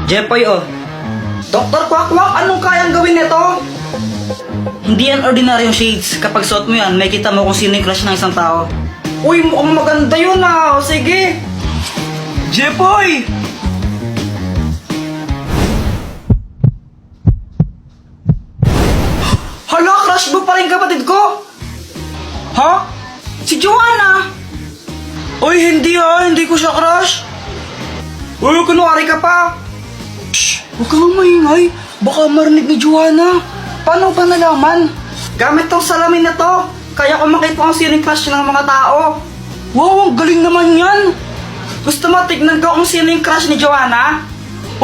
Jepoy, oh. Dr. Quack-Quack, anong kayang gawin nito? Hindi yan ordinaryong shades. Kapag suot mo yan, may kita mo kung sino yung crush ng isang tao. Uy, mukhang maganda yun ah. O sige. Jepoy! Hala, crush mo pa rin kapatid ko? Ha? Si Joanna? Uy, hindi ah. Hindi ko siya crush. Uy, kunwari ka pa. Shh! Huwag kang maingay. Baka marinig ni Joanna. Paano ba nalaman? Gamit tong salamin na to. Kaya ko makita kung sino yung crush ng mga tao. Wow, ang galing naman yan. Gusto mo tignan ko kung sino yung crush ni Joanna?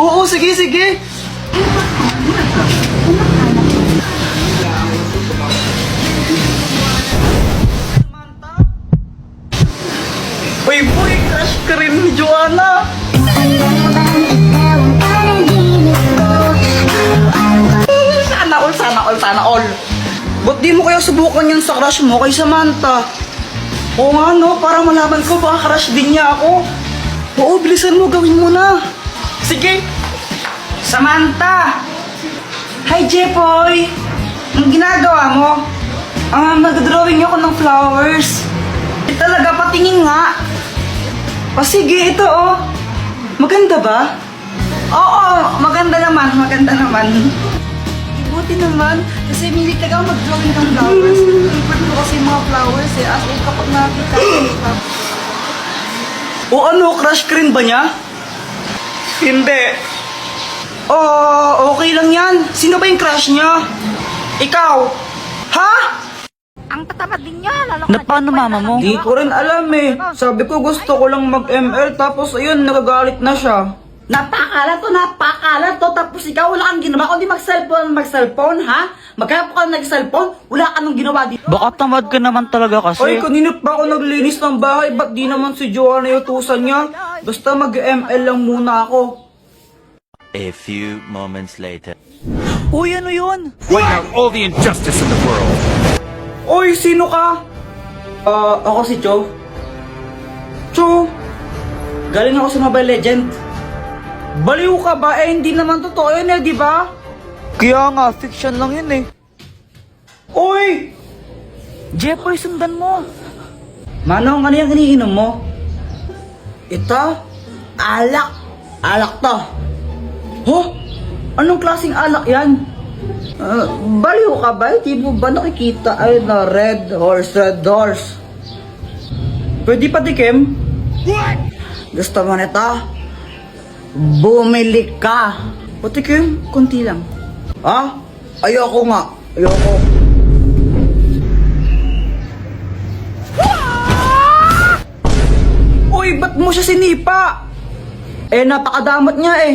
Oo, sige, sige. Uy, boy, crush ka rin ni Joanna. Sana all. Ba't di mo kaya subukan yan sa crush mo kay Samantha? Oo nga no, para malaman ko baka crush din niya ako. Oo, bilisan mo, gawin mo na. Sige. Samantha! Hi, Jepoy! Ang ginagawa mo? Nag-drawing ako ng flowers. Talaga, patingin nga. O sige, ito oh. Maganda ba? Oo, maganda naman. Buti naman, kasi milik ka mag-drawing ng flowers. Favorite ko kasi mga flowers eh, as in kapag nakita ko. O ano, crush ka rin ba niya? Hindi. Okay lang yan. Sino ba yung crush niya? Ikaw? Ha? Ang tatamad din niya, lalo Na paano mama mo? Di ko rin alam eh. Sabi ko gusto ko lang mag-ML tapos ayun, nagagalit na siya. Napakalat to, tapos ikaw wala kang ginawa, kundi mag-cellphone, ha? Magkaya ka nag-cellphone, wala ka nang ginawa dito. Baka tamad ka naman talaga kasi. Ay, kanina pa ako naglinis ng bahay, ba't di naman si Joanna yung utusan niya? Basta mag-ML lang muna ako. A few moments later. Uy, ano yun? Point out all the injustice in the world. Uy, sino ka? Ako si Cho. Cho, galing ako sa Mobile Legend. Baliw ka ba? Eh, hindi naman totoo yun eh, di ba? Kaya nga, fiction lang yun eh. Uy! Jepoy, sundan mo. Manong, ano yung iniinom mo? Ito? Alak. Alak to. Huh? Anong klaseng alak yan? Baliw ka ba? Di mo ba nakikita ay na red horse? Pwede pa dikim? What? Gusto mo nito? Bumili ka. Patikim, konti lang. Ha? Ayoko nga. Ayoko. Uy, ba't mo siya sinipa? Eh, napakadamot niya eh.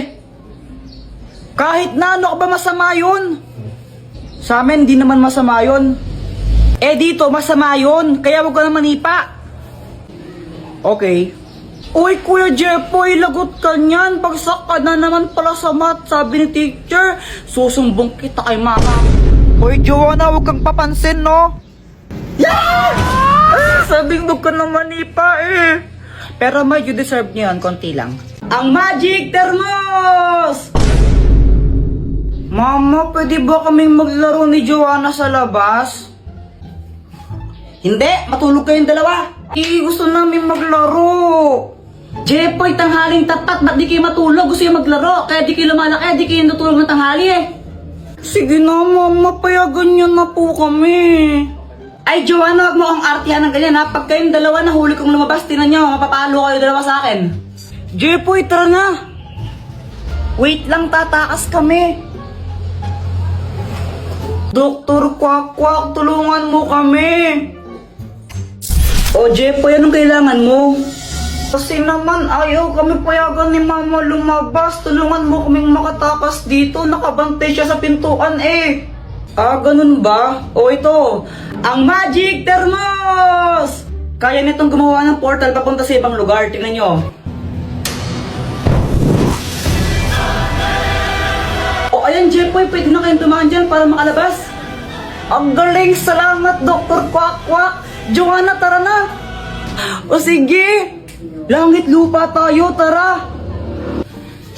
Kahit na ano ka ba masama yun? Sa amin, di naman masama yun. Eh, dito, masama yun. Kaya wag ka na manipa. Okay. Uy, Kuya Jepoy, lagot ka niyan. Bagsak ka na naman pala sa math, sabi ni teacher. Susumbong kita kay mama. Uy, Joanna, huwag kang papansin, no? Yeah! Sabing huwag ka na manipa eh. Pero may you deserve niyo yan, konti lang. Ang Magic Thermos! Mama, pwede ba kaming maglaro ni Joanna sa labas? Hindi, matulog kayong dalawa. Gusto namin maglaro. Jepoy, tanghaling tapat, ba't di kayo matulog? Gusto yung maglaro, kaya di kayo lumalaki, di kayo natulog ng tanghali eh. Sige na, mama, payagan nyo na po kami. Ay, Joanna, wag mo akong artihan ng ganyan ha. Pag kayong dalawa nahuli kong lumabas, tinan nyo, mapapalo kayo dalawa sa akin. Jepoy, tara na. Wait lang, tatakas kami. Dr. Quack-Quack, tulungan mo kami. O, Jepoy, anong kailangan mo? Kasi naman ayaw kami payagan ni mama lumabas. Tulungan mo kaming makatakas dito. Nakabantay siya sa pintuan eh. Ganun ba? O ito, ang Magic Thermos! Kaya nitong gumawa ng portal papunta sa ibang lugar. Tingnan nyo. O ayan, Jepoy, pwede na kayong dumaan dyan para makalabas. Ang galing! Salamat, Dr. Quack-Quack! Joanna, tara na! O sige! Langit lupa tayo, tara!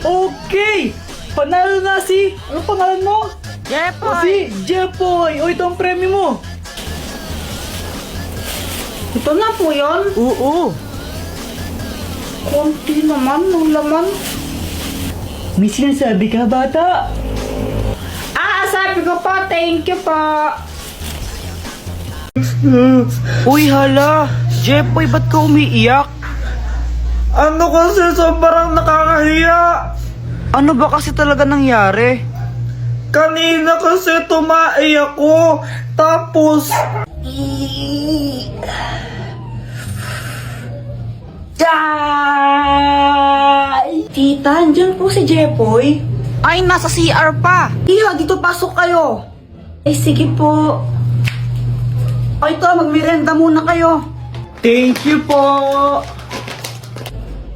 Okay! Panalo na si... Ano pangalan mo? O Jepoy! si Jepoy! O ito ang premyo mo! Ito na po yun. Oo! Konti naman ng laman. May sinasabi ka, bata? Sabi ko po, thank you po. Uy, hala! Jepoy, ba't ka umiiyak? Ano kasi sobrang nakakahiya? Ano ba kasi talaga nangyari? Kanina kasi tumae ako, tapos... Tita, andyan po si Jepoy. Ay, nasa CR pa. Iha, dito pasok kayo. Eh, sige po. O ito, magmirenda muna kayo. Thank you po.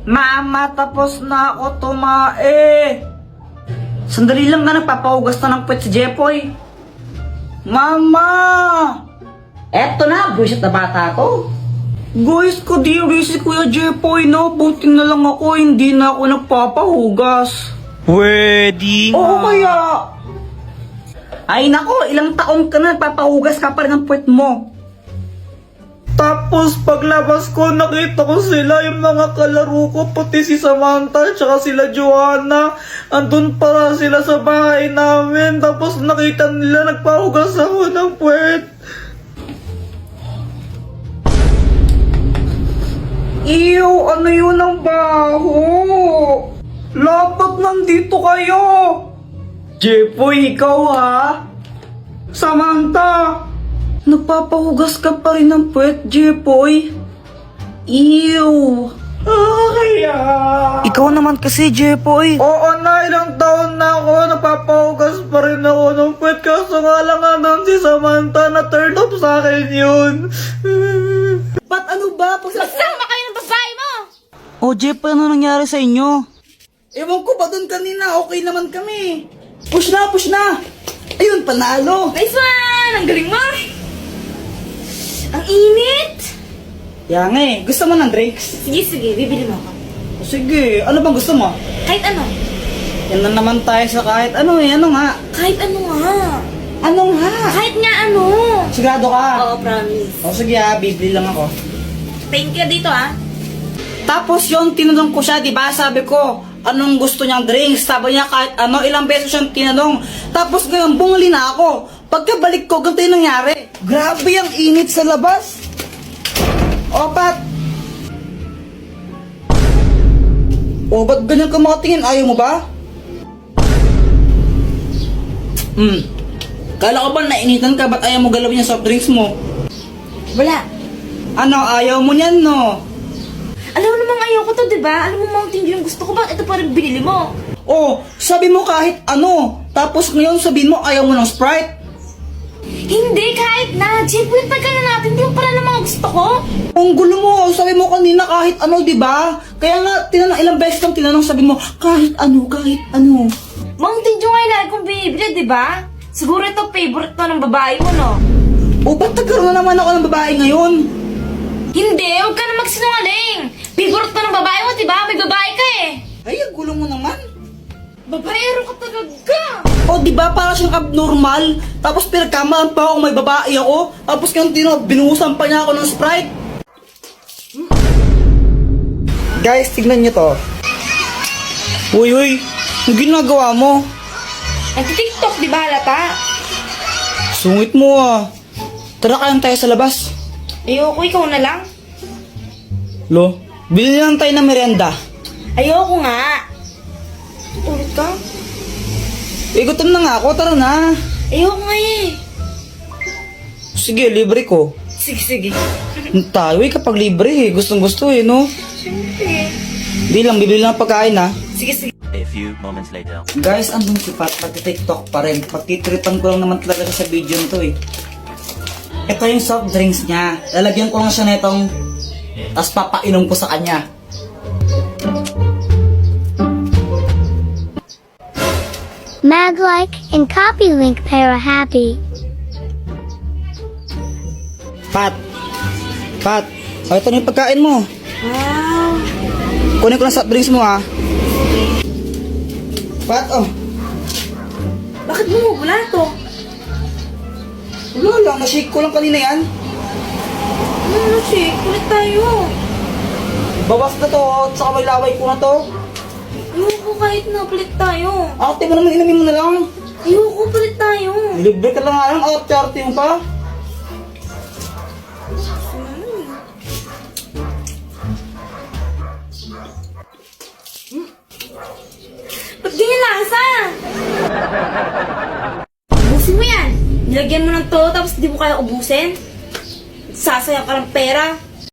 Mama, tapos na ako tumae. Sandali lang na, nagpapahugas na ng puwet si Jepoy. Mama! Eto na, buwisit na bata ko. Guys, kadiri si Kuya Jepoy, no? Buti na lang ako, hindi na ako nagpapahugas. Pwede Oo kaya. Ay nako, ilang taon ka na nagpapahugas ka pa rin ng puwet mo. Tapos paglabas ko, nakita ko sila, yung mga kalaro ko, pati si Samantha, tsaka sila Joanna. Andun para sila sa bahay namin, tapos nakita nila nagpahugas ako ng puwet. Ew, ano yun ang baho? Dapat nandito kayo! Jepoy, ikaw ha? Samantha! Nagpapahugas ka pa rin ng puwet, Jepoy? Ew! Kaya... Ikaw naman kasi, Jepoy. Oo na, ilang taon na ako, nagpapahugas pa rin ako ng puwet. Kaso nga lang nga si Samantha, na-turn off sa akin yun. Ba't ano ba? Sama kayo ng babae mo! Oh, Jepoy, ano nangyari sa inyo? Ewan ko ba doon kanina, okay naman kami. Push na, push na. Ayun, panalo. Nice one! Ang galing mo! Ang init! Yan nga eh, gusto mo ng drinks? Sige, bibili mo ako. O sige, ano bang gusto mo? Kahit ano. Yan na naman tayo sa kahit ano eh, ano nga? Kahit ano nga. Ano nga? Kahit nga ano. Sigurado ka? Oo, promise. O sige bibili lang ako. Thank you dito Tapos yon tinanong ko siya, di ba? Sabi ko, anong gusto niyang drinks? Sabi niya kahit ano, ilang beses siyang tinanong. Tapos ngayon, bumuli na ako. Pagkabalik ko, ganito yung nangyari. Grabe ang init sa labas. Opat. O, ba't ganyan ka makatingin? Ayaw mo ba? Kala ko ba nainitan ka? Ba't ayaw mo galawin yung soft drinks mo? Wala. Ano, ayaw mo niyan, no? Alam mo namang ayaw ko to, di ba? Alam mo Mountain Dew yung gusto ko, bakit ito pa rin binili mo? Oh, sabi mo kahit ano. Tapos ngayon sabihin mo ayaw mo ng Sprite. Hindi, kahit na. Jeff, wintag ka na natin. Di mo pala ng mga gusto ko. Ang gulo mo, sabi mo kanina kahit ano, di ba? Kaya nga, tinanong ilang beses kang tinanong, sabi mo, kahit ano, kahit ano. Mountain Dew nga yung lagi kong binibili, di ba? Siguro ito favorite to ng babae mo, no? O, ba't nagkaroon na naman ako ng babae ngayon? Hindi, huwag ka na magsinungaling. Favorite to ng babae mo, di ba? May babae ka eh. Ay, ang gulo mo naman. Babaero ka talaga. O, di ba para siyang abnormal? Tapos pinagkamalan pa ako may babae ako. Tapos ngayon binuhusan pa niya ako ng Sprite. Guys, tignan niyo to. Uy, ang ginagawa mo? Nagtitiktok, di ba halata? Sungit mo ah. Tara kayang tayo sa labas. Ayoko, ikaw na lang. Lo, bili lang tayo ng merienda. Ayoko nga. Ulit ka? Gutom na nga ako, tara na. Ayoko nga eh. Sige, libre ko. Sige. Tayo kapag libre eh. Gustong gusto eh, no? Siyempre. Di lang, bibili lang ng pagkain ha. Sige. A few moments later. Guys, andun si Pat, pag-tiktok pa rin. Pagtitripan ko lang naman talaga siya sa video nito eh. Ito yung soft drinks niya. Lalagyan ko lang siya nitong, tapos papainom ko sa kanya. Mag-like and copy link para happy. Pat! O, ito na yung pagkain mo. Wow. Kunin ko lang soft drinks mo ha. Pat, oh. Bakit bumubula to? Wala lang, na-shake ko lang kanina yan. Ano siya? Kulit tayo. Bawas na to, tsaka may laway ko na to. Ayoko kahit na palit tayo. Ate mo naman, inamin mo na lang. Ayoko palit tayo. Libre ka lang nga lang, arte mo pa. Ba't ganyan lasa? Ubusin mo yan. Nilagyan mo ng to tapos di mo kaya ubusin. Sasayang ka ng pera.